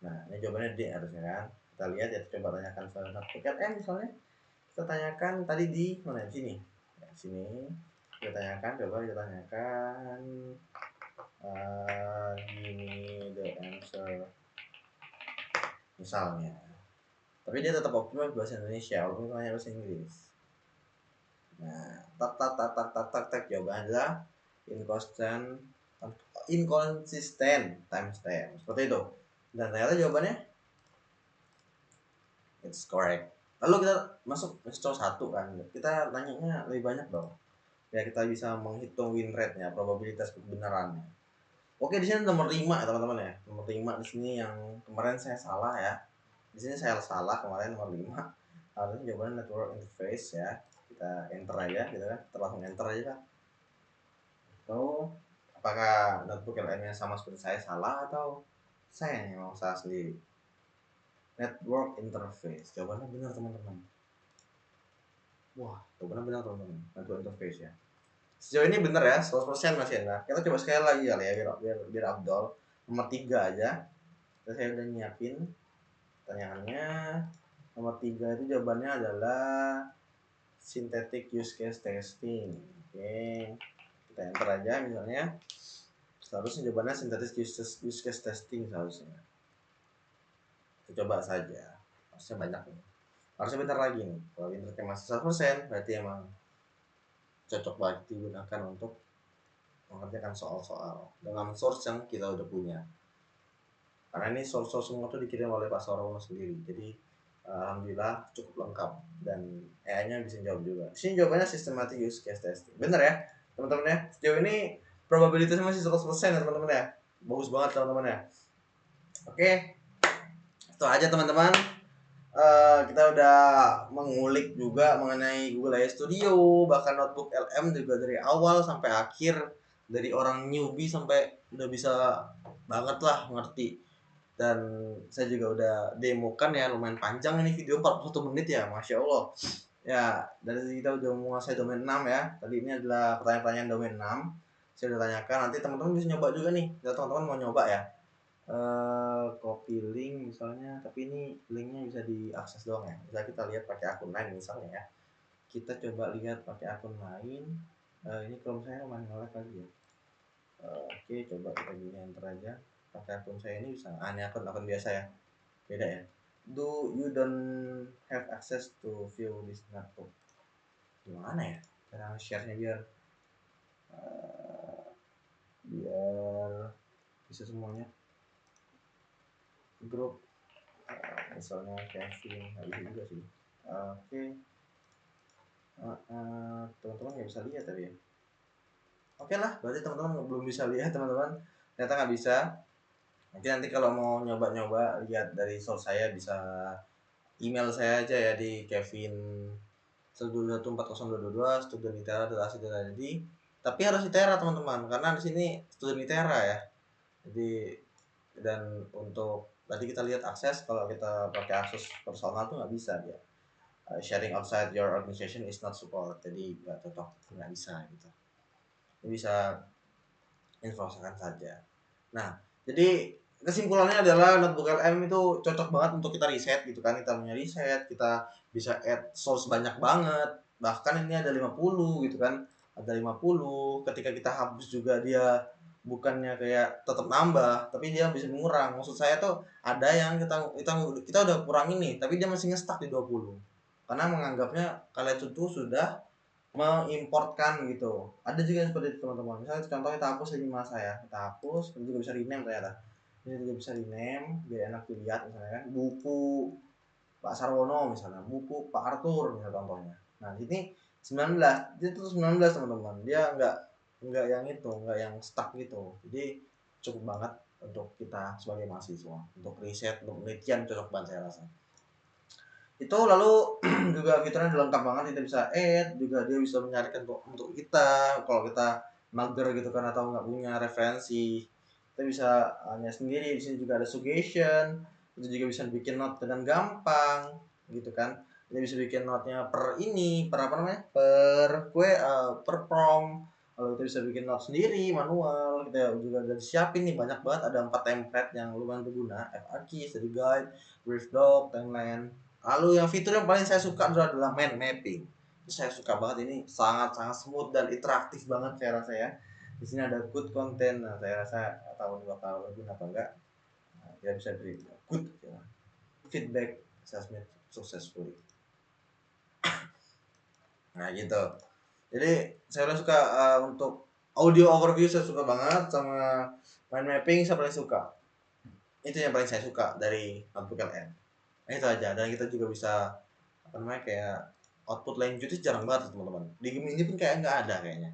Speaker 1: Nah ini jawabannya D harusnya kan. Kita lihat ya, coba tanyakan soal tiket misalnya. Kita tanyakan tadi di mana, di sini ya, sini kita tanyakan, kita tanyakan gini the answer misalnya, tapi dia tetap optimal bahasa Indonesia walaupun tanya bahasa Inggris. Nah tak jawabannya adalah inconsistent timestamp seperti itu, dan ternyata jawabannya it's correct. Lalu kita masuk install 1 kan, kita nanyanya lebih banyak dong. Ya kita bisa menghitung win rate-nya, probabilitas kebenarannya. Oke, di sini nomor 5 ya teman-teman ya. Nomor 5 di sini yang kemarin saya salah ya. Di sini saya salah kemarin nomor 5. Harusnya jawabannya network interface ya. Kita enter aja gitu kan. Kita langsung enter aja kan. Atau apakah notebook LM-nya sama seperti saya salah atau saya yang salah sendiri? Network interface. Jawabannya benar teman-teman. Wah, jawabannya benar teman-teman. Network interface ya. Sejauh ini benar ya, 100% Mas Yena. Kita coba sekali lagi kali ya biar Abdul. Nomor 3 aja. Terus saya udah nyiapin pertanyaannya. Nomor 3 itu jawabannya adalah synthetic use case testing. Oke. Kita enter aja misalnya. Seharusnya jawabannya synthetic use case testing seharusnya. Kita coba saja. Harusnya banyak nih. Harusnya bentar lagi nih. Kalau internetnya masih 100%, berarti emang cocok banget digunakan untuk mengerjakan soal-soal dengan source yang kita udah punya. Karena ini source semua tuh dikirim oleh Pak Sarono sendiri. Jadi alhamdulillah cukup lengkap dan AI-nya bisa jawab juga. Di sini jawabannya systematic use case testing. Bener ya, teman-teman ya. Sejauh ini probabilitasnya masih 100% ya teman-teman ya. Bagus banget teman-teman ya. Oke, itu aja teman-teman. Kita udah mengulik juga mengenai Google AI Studio, bahkan notebook LM juga dari awal sampai akhir, dari orang newbie sampai udah bisa banget lah ngerti. Dan saya juga udah demokan ya, lumayan panjang ini video 41 menit ya, Masya Allah ya. Dari kita udah menguasai domain 6 ya. Tadi ini adalah pertanyaan-pertanyaan domain 6 saya udah tanyakan. Nanti teman-teman bisa nyoba juga nih, kalau teman-teman mau nyoba ya, copy link misalnya, tapi ini linknya bisa diakses doang ya. Bisa kita lihat pakai akun lain misalnya ya. Kita coba lihat pakai akun lain. Ini kalau saya lumayan nge-lag lagi ya. Oke, coba kita gini enter aja. Pakai akun saya ini bisa. Ini akun biasa ya. Beda ya. Do you don't have access to view this network? Gimana ya cara share-nya biar bisa semuanya grup, misalnya Kevin bisa juga sih. Oke. Teman-teman nggak bisa lihat tadi ya. Oke lah, berarti teman-teman belum bisa lihat teman-teman. Ternyata nggak bisa. Nanti kalau mau nyoba-nyoba lihat dari source saya bisa email saya aja ya di Kevin 1214022 student itera.ac.id. Tapi harus itera teman-teman, karena di sini student itera ya. Jadi dan untuk tadi kita lihat akses, kalau kita pakai akses personal tuh nggak bisa dia. Sharing outside your organization is not support, jadi nggak cocok, nggak bisa gitu. Ini bisa informasikan saja. Nah, jadi kesimpulannya adalah notebook LM itu cocok banget untuk kita riset gitu kan. Kita punya riset, kita bisa add source banyak banget. Bahkan ini ada 50 gitu kan. Ada 50, ketika kita hapus juga dia bukannya kayak tetap nambah, tapi dia bisa mengurang. Maksud saya tuh ada yang kita udah kurangin nih, tapi dia masih nge-stuck di 20. Karena menganggapnya kalian itu sudah mengimportkan gitu. Ada juga yang seperti itu teman-teman. Misalnya contoh kita hapus lagi mas saya, kita hapus, kita juga bisa rename ternyata. Ini juga bisa rename biar enak dilihat misalnya kan. Buku Pak Sarwono misalnya, buku Pak Arthur misalnya contohnya. Nah ini 19, dia tuh 19 teman-teman. Dia nggak yang itu, nggak yang stuck gitu. Jadi cukup banget untuk kita sebagai mahasiswa, untuk riset, untuk penelitian cocok banget saya rasa. Itu lalu juga fiturnya udah lengkap banget, kita bisa add juga, dia bisa mencarikan untuk kita kalau kita mager gitu kan atau nggak punya referensi, kita bisa hanya sendiri. Di sini juga ada suggestion, itu juga bisa bikin note dengan gampang gitu kan. Kita bisa bikin note-nya per ini, per apa namanya, per prompt. Lalu kita bisa bikin note sendiri manual. Kita juga udah siapin nih banyak banget, ada 4 template yang lumayan berguna: FAQ, study guide, brief doc, timeline. Lalu yang fitur yang paling saya suka adalah mind mapping. Itu saya suka banget, ini sangat-sangat smooth dan interaktif banget saya rasa ya. Di sini ada good content. Nah, saya rasa tahun bakal berguna apa enggak. Nah, dia bisa beri good ya, feedback assessment successfully. Nah gitu. Jadi saya udah suka untuk audio overview, saya suka banget, sama mind mapping saya paling suka. Itu yang paling saya suka dari notebook LM. Nah, itu aja. Dan kita juga bisa namanya, kayak output language itu jarang banget teman-teman. Di game ini pun kayak nggak ada kayaknya.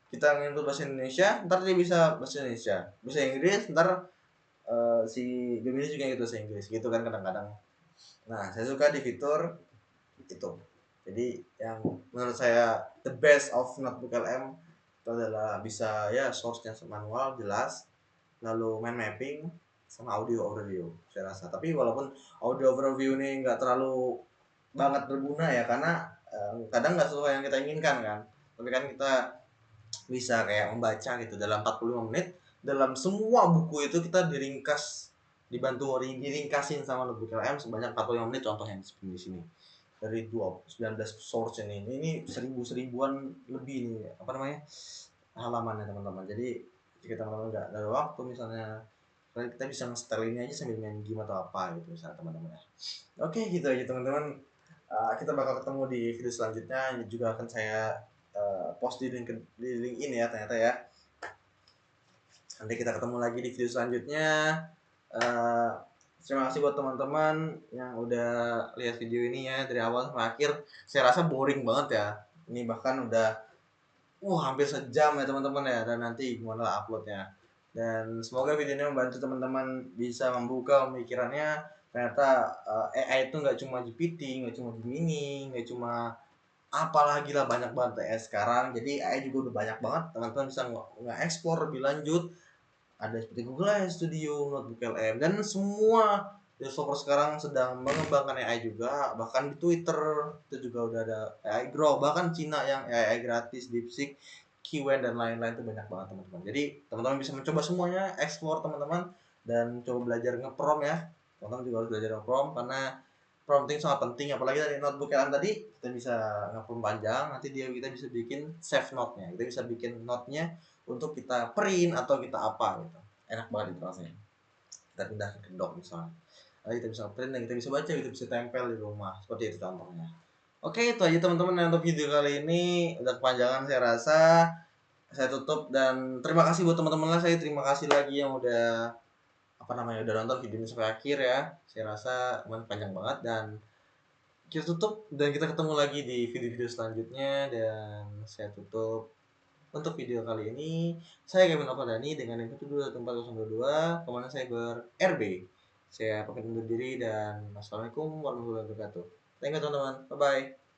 Speaker 1: Kita nginput bahasa Indonesia, ntar dia bisa bahasa Indonesia, bahasa Inggris, ntar si game ini juga gitu bahasa Inggris gitu kan kadang-kadang. Nah, saya suka di fitur itu. Jadi yang menurut saya the best of Notebook LM itu adalah bisa ya source-nya manual jelas, lalu mind mapping sama audio overview saya rasa. Tapi walaupun audio overview ini nggak terlalu banget berguna ya, karena kadang nggak sesuai yang kita inginkan kan. Tapi kan kita bisa kayak membaca gitu dalam 45 menit, dalam semua buku itu kita diringkas, dibantu diringkasin sama Notebook LM sebanyak 45 menit contohnya di sini. Dari 19 source ini seribuan lebih nih apa namanya halamannya teman-teman. Jadi jika teman-teman nggak ada waktu misalnya, kita bisa nge-setel ini aja sambil main game atau apa gitu misalnya teman-teman ya. Oke, gitu aja teman-teman. Kita bakal ketemu di video selanjutnya. Ini juga akan saya post di link ini ya ternyata ya. Nanti kita ketemu lagi di video selanjutnya. Uh, Terima kasih buat teman-teman yang udah lihat video ini ya dari awal sampai akhir. Saya rasa boring banget ya. Ini bahkan udah hampir sejam ya teman-teman ya, dan nanti gimana lah uploadnya. Dan semoga video ini membantu teman-teman bisa membuka pemikirannya. Ternyata AI itu nggak cuma GPT, nggak cuma Gemini, nggak cuma apalagi lah, banyak banget AI sekarang. Jadi AI juga udah banyak banget, teman-teman bisa nge-explore lebih lanjut. Ada seperti Google Studio, Notebook LM, dan semua developer sekarang sedang mengembangkan AI juga. Bahkan di Twitter itu juga udah ada AI Grow, bahkan Cina yang AI gratis, DeepSeek, Qwen, dan lain-lain itu banyak banget teman-teman. Jadi teman-teman bisa mencoba semuanya, explore teman-teman, dan coba belajar nge-prompt ya. Teman-teman juga harus belajar nge-prompt karena prompting sangat penting, apalagi dari Notebook LM tadi kita bisa nge-prompt panjang, nanti kita bisa bikin save note-nya, kita bisa bikin note-nya untuk kita print atau kita apa gitu. Enak banget itu rasanya. Kita pindah ke doc misalnya. Lalu kita bisa print dan kita bisa baca, kita bisa tempel di rumah. Seperti itu contohnya. Oke, itu aja teman-teman untuk video kali ini. Udah kepanjangan saya rasa. Saya tutup dan terima kasih buat teman-teman lah. Saya terima kasih lagi yang udah udah nonton video ini sampai akhir ya. Saya rasa panjang banget, dan kita tutup dan kita ketemu lagi di video-video selanjutnya, dan saya tutup untuk video kali ini. Saya Kevin Alfadani dengan yang 12402 Komandan Cyber RB. Saya pamit undur diri dan wassalamualaikum warahmatullahi wabarakatuh. Thank you teman-teman. Bye bye.